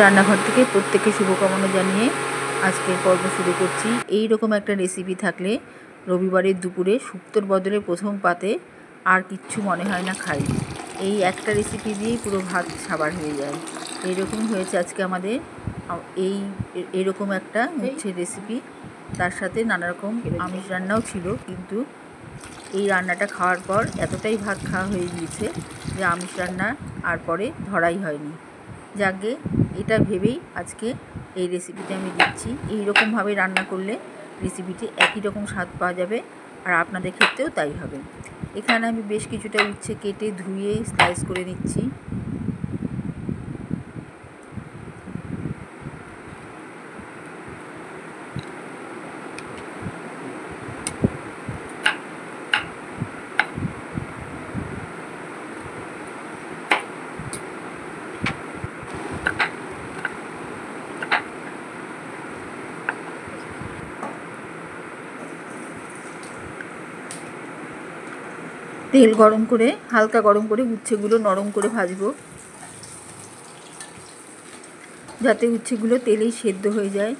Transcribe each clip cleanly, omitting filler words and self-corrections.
রান্নাঘর থেকে প্রত্যেককে শুভকামনা জানিয়ে আজকের পর্ব শুরু করছি। এই রকম একটা রেসিপি থাকলে রবিবারের দুপুরে শুক্তোর বদলে প্রথম পাতে আর কিচ্ছু মনে হয় না খাই। এই একটা রেসিপি দিয়েই পুরো ভাত সাবার হয়ে যায়। এইরকমই হয়েছে আজকে আমাদের এইরকম একটা উচ্ছের রেসিপি। তার সাথে নানা রকম আমিষ রান্নাও ছিল, কিন্তু এই রান্নাটা খাওয়ার পর এতটাই ভাত খাওয়া হয়ে গিয়েছে যে আমিষ রান্না আর পরে ধরাই হয়নি। যাকে এটা ভেবেই আজকে এই রেসিপিটা আমি দিচ্ছি। এই রকমভাবে রান্না করলে রেসিপিটি একই রকম স্বাদ পাওয়া যাবে, আর আপনাদের ক্ষেত্রেও তাই হবে। এখানে আমি বেশ কিছুটা উচ্ছে কেটে ধুয়ে স্লাইস করে নিচ্ছি। তেল গরম করে হালকা গরম করে উচ্ছেগুলো নরম করে ভাজবো, যাতে উচ্ছেগুলো তেলেই সেদ্ধ হয়ে যায়।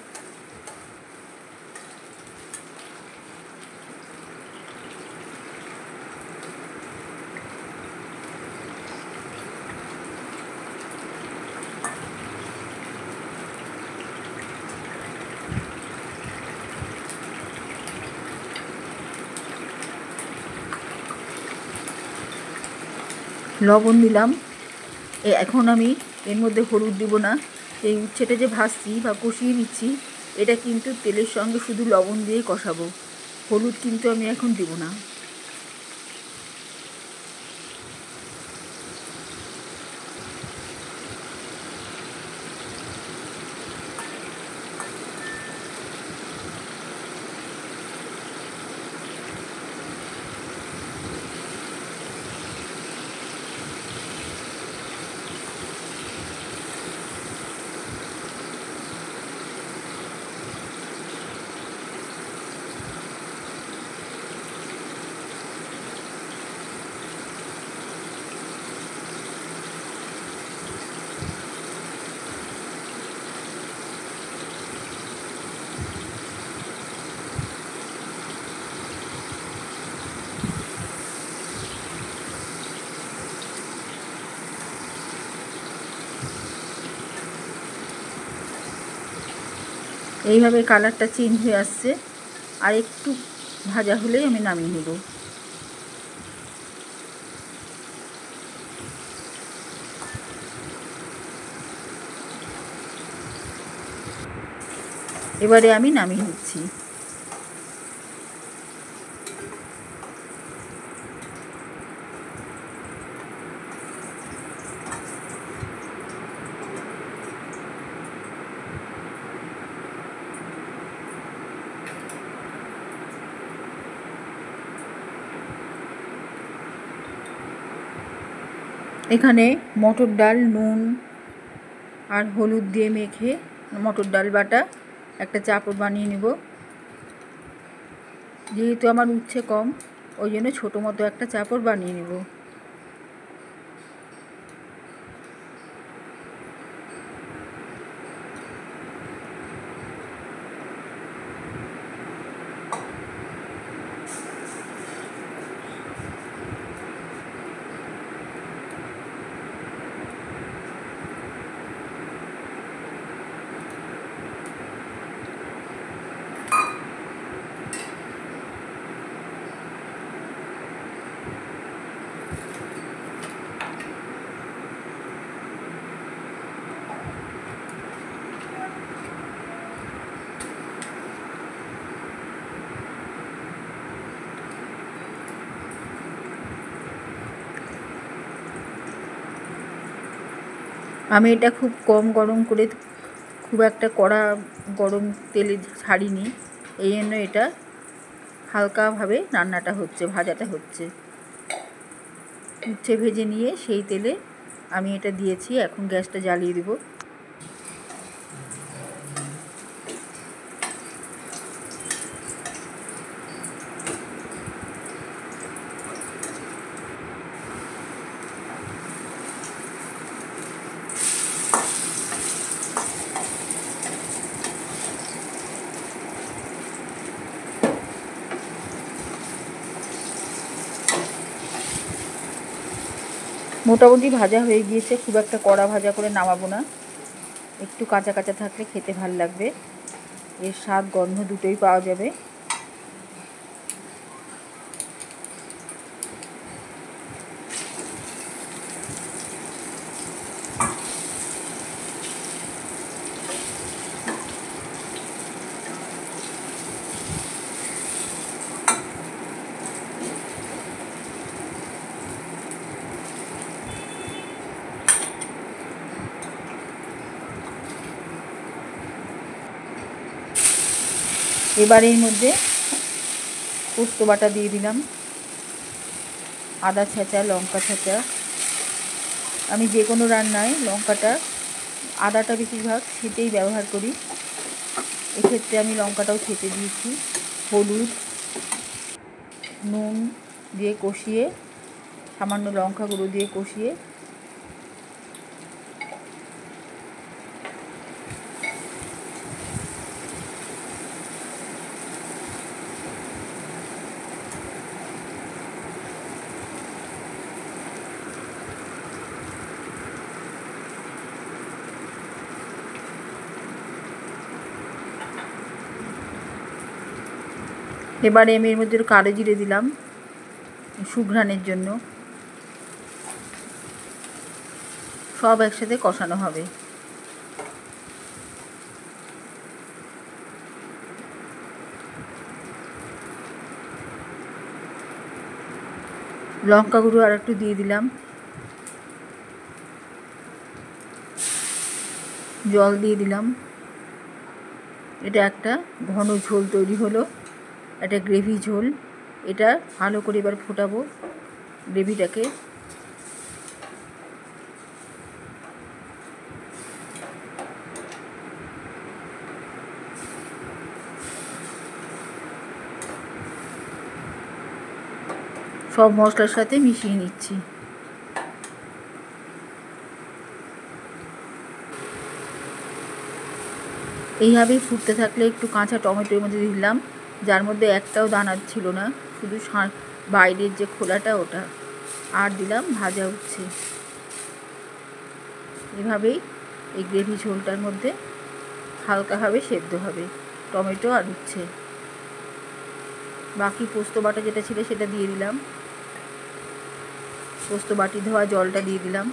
লবণ দিলাম। এখন আমি এর মধ্যে হলুদ দিব না। এই উচ্ছেটা যে ভাজছি বা কষিয়ে নিচ্ছি, এটা কিন্তু তেলের সঙ্গে শুধু লবণ দিয়েই কষাবো, হলুদ কিন্তু আমি এখন দিব না। এইভাবে কালারটা চেঞ্জ হয়ে আসছে, আর একটু ভাজা হলেই আমি নামিয়ে নেব। এবারে আমি নামিয়ে নিচ্ছি। এখানে মটর ডাল নুন আর হলুদ দিয়ে মেখে মটর ডাল বাটা একটা চাপড় বানিয়ে নেব। যেহেতু আমার উচ্ছে কম, ওই জন্য ছোটো মতো একটা চাপড় বানিয়ে নেব। আমি এটা খুব কম গরম করে, খুব একটা কড়া গরম তেলে ছাড়িনি, এই জন্য এটা হালকাভাবে রান্নাটা হচ্ছে, ভাজাটা হচ্ছে। উচ্ছে ভেজে নিয়ে সেই তেলে আমি এটা দিয়েছি। এখন গ্যাসটা জ্বালিয়ে দেব। মোটামুটি ভাজা হয়ে গিয়েছে, খুব একটা কড়া ভাজা করে নামাবো না, একটু কাঁচা কাঁচা থাকলে খেতে ভাল লাগবে, এর স্বাদ গন্ধ দুটোই পাওয়া যাবে। এবার এর মধ্যে পোস্ত বাটা দিয়ে দিলাম, আদা ছেঁচা, লঙ্কা ছেঁচা। আমি যে কোনো রান্নায় লঙ্কাটা, আদাটা বেশিরভাগ ছেঁচেই ব্যবহার করি, এক্ষেত্রে আমি লঙ্কাটাও ছেঁচে দিয়েছি। হলুদ, নুন দিয়ে কষিয়ে, সামান্য লঙ্কা গুঁড়ো দিয়ে কষিয়ে এবারে আমি এর মধ্যে কালো জিরে দিলাম সুঘ্রাণের জন্য। সব একসাথে কষানো হবে। লঙ্কা গুঁড়ো আর একটু দিয়ে দিলাম, জল দিয়ে দিলাম। এটা একটা ঘন ঝোল তৈরি হলো, একটা গ্রেভি ঝোল। এটা ভালো করে এবার ফোটাবো গ্রেভিটাকে। সব মশলার সাথে মিশিয়ে নিচ্ছি। এইভাবেই ফুটতে থাকলে একটু কাঁচা টমেটোর মধ্যে দিলাম, যার মধ্যে একটাও দানা ছিল না, শুধু বাইরের যে খোলাটা ওটা, আর দিলাম ভাজা উচ্ছে। এভাবেই এই গ্রেভি ঝোলটার মধ্যে হালকাভাবে সেদ্ধ হবে টমেটো আর উচ্ছে। বাকি পোস্ত বাটা যেটা ছিল সেটা দিয়ে দিলাম, পোস্ত বাটি ধোয়া জলটা দিয়ে দিলাম।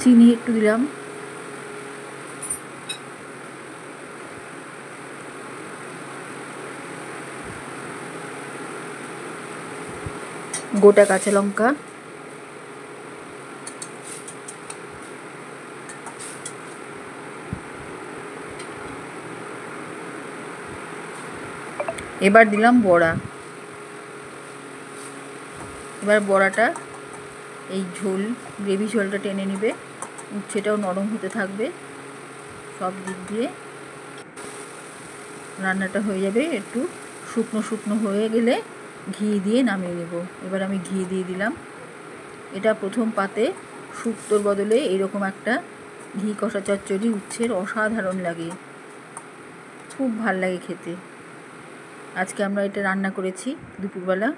চিনি একটু দিলাম, গোটা কাঁচা লঙ্কা, এবার দিলাম বড়া। এবার বড়াটা এই ঝোল, গ্রেভি ঝোলটা টেনে নেবে, উচ্ছেটাও নরম হতে থাকবে। সব দিক দিয়ে রান্নাটা হয়ে যাবে। একটু শুকনো শুকনো হয়ে গেলে ঘি দিয়ে নামিয়ে নেব। এবার আমি ঘি দিয়ে দিলাম। এটা প্রথম পাতে শুক্তোর বদলে এরকম একটা ঘি কষা চচ্চড়ি উচ্ছের অসাধারণ লাগে, খুব ভাল লাগে খেতে। আজকে আমরা এটা রান্না করেছি দুপুরবেলা।